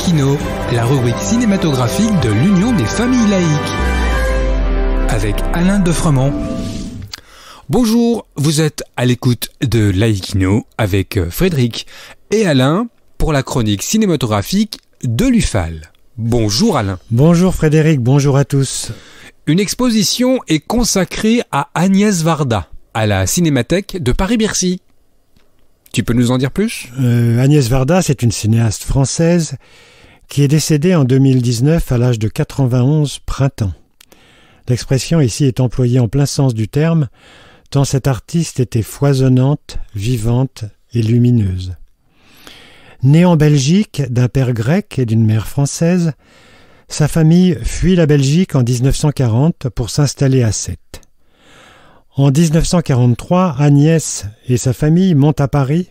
Laïkino, la rubrique cinématographique de l'Union des familles laïques. Avec Alain Defremont. Bonjour, vous êtes à l'écoute de Laïkino avec Frédéric et Alain pour la chronique cinématographique de l'UFAL. Bonjour Alain. Bonjour Frédéric, bonjour à tous. Une exposition est consacrée à Agnès Varda, à la Cinémathèque de Paris-Bercy. Tu peux nous en dire plus ? Agnès Varda, c'est une cinéaste française qui est décédée en 2019 à l'âge de 91 printemps. L'expression ici est employée en plein sens du terme, tant cette artiste était foisonnante, vivante et lumineuse. Née en Belgique d'un père grec et d'une mère française, sa famille fuit la Belgique en 1940 pour s'installer à Sète. En 1943, Agnès et sa famille montent à Paris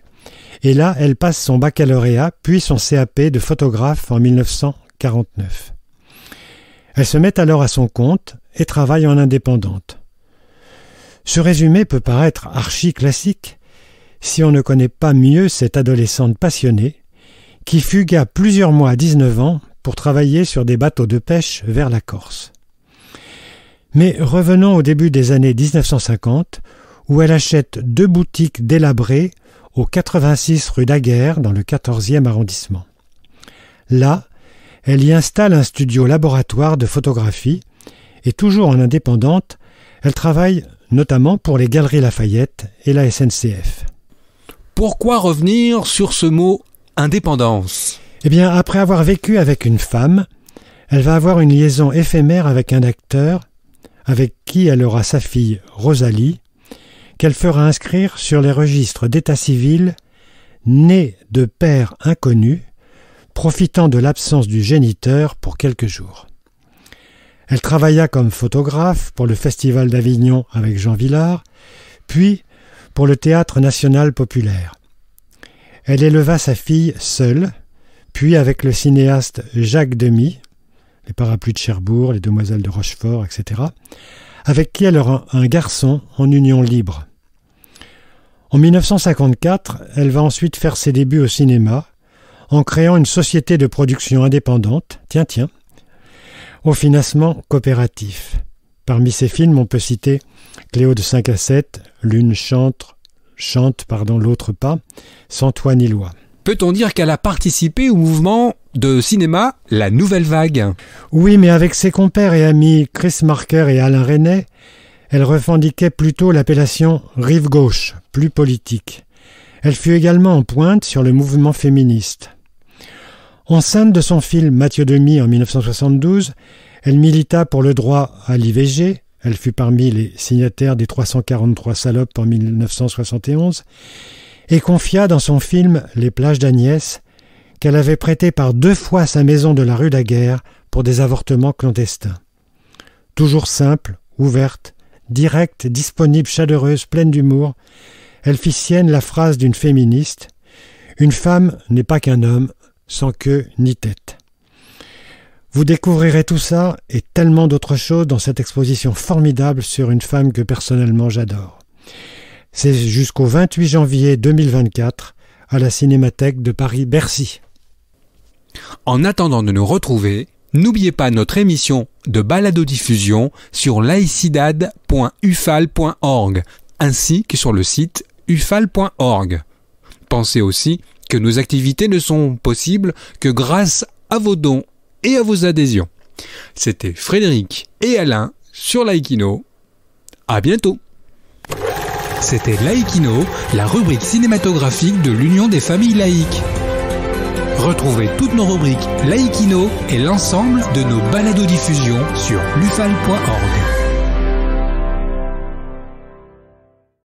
et là, elle passe son baccalauréat puis son CAP de photographe en 1949. Elle se met alors à son compte et travaille en indépendante. Ce résumé peut paraître archi-classique si on ne connaît pas mieux cette adolescente passionnée qui fugua plusieurs mois à 19 ans pour travailler sur des bateaux de pêche vers la Corse. Mais revenons au début des années 1950, où elle achète 2 boutiques délabrées au 86 rue Daguerre, dans le 14e arrondissement. Là, elle y installe un studio laboratoire de photographie, et toujours en indépendante, elle travaille notamment pour les Galeries Lafayette et la SNCF. Pourquoi revenir sur ce mot « indépendance » ? Eh bien, après avoir vécu avec une femme, elle va avoir une liaison éphémère avec un acteur, avec qui elle aura sa fille Rosalie, qu'elle fera inscrire sur les registres d'état civil, née de père inconnu, profitant de l'absence du géniteur pour quelques jours. Elle travailla comme photographe pour le Festival d'Avignon avec Jean Vilar, puis pour le Théâtre National Populaire. Elle éleva sa fille seule, puis avec le cinéaste Jacques Demy, les Parapluies de Cherbourg, les Demoiselles de Rochefort, etc., avec qui elle aura un garçon en union libre. En 1954, elle va ensuite faire ses débuts au cinéma en créant une société de production indépendante, au financement coopératif. Parmi ses films, on peut citer Cléo de 5 à 7, L'une chante, l'autre pas, Sans toi ni loi. Peut-on dire qu'elle a participé au mouvement de cinéma La Nouvelle Vague ? Oui, mais avec ses compères et amis Chris Marker et Alain Resnais, elle revendiquait plutôt l'appellation « rive gauche », plus politique. Elle fut également en pointe sur le mouvement féministe. Enceinte de son film Mathieu Demy en 1972, elle milita pour le droit à l'IVG, elle fut parmi les signataires des 343 salopes en 1971, et confia dans son film « Les plages d'Agnès » qu'elle avait prêté par 2 fois sa maison de la rue Daguerre pour des avortements clandestins. Toujours simple, ouverte, directe, disponible, chaleureuse, pleine d'humour, elle fit sienne la phrase d'une féministe « Une femme n'est pas qu'un homme, sans queue ni tête ». Vous découvrirez tout ça et tellement d'autres choses dans cette exposition formidable sur une femme que personnellement j'adore. C'est jusqu'au 28 janvier 2024 à la Cinémathèque de Paris-Bercy. En attendant de nous retrouver, n'oubliez pas notre émission de balado-diffusion sur laicidad.ufal.org ainsi que sur le site ufal.org. Pensez aussi que nos activités ne sont possibles que grâce à vos dons et à vos adhésions. C'était Frédéric et Alain sur Laïkino. À bientôt. C'était Laïkino, la rubrique cinématographique de l'Union des familles laïques. Retrouvez toutes nos rubriques Laïkino et l'ensemble de nos balados-diffusions sur lufal.org.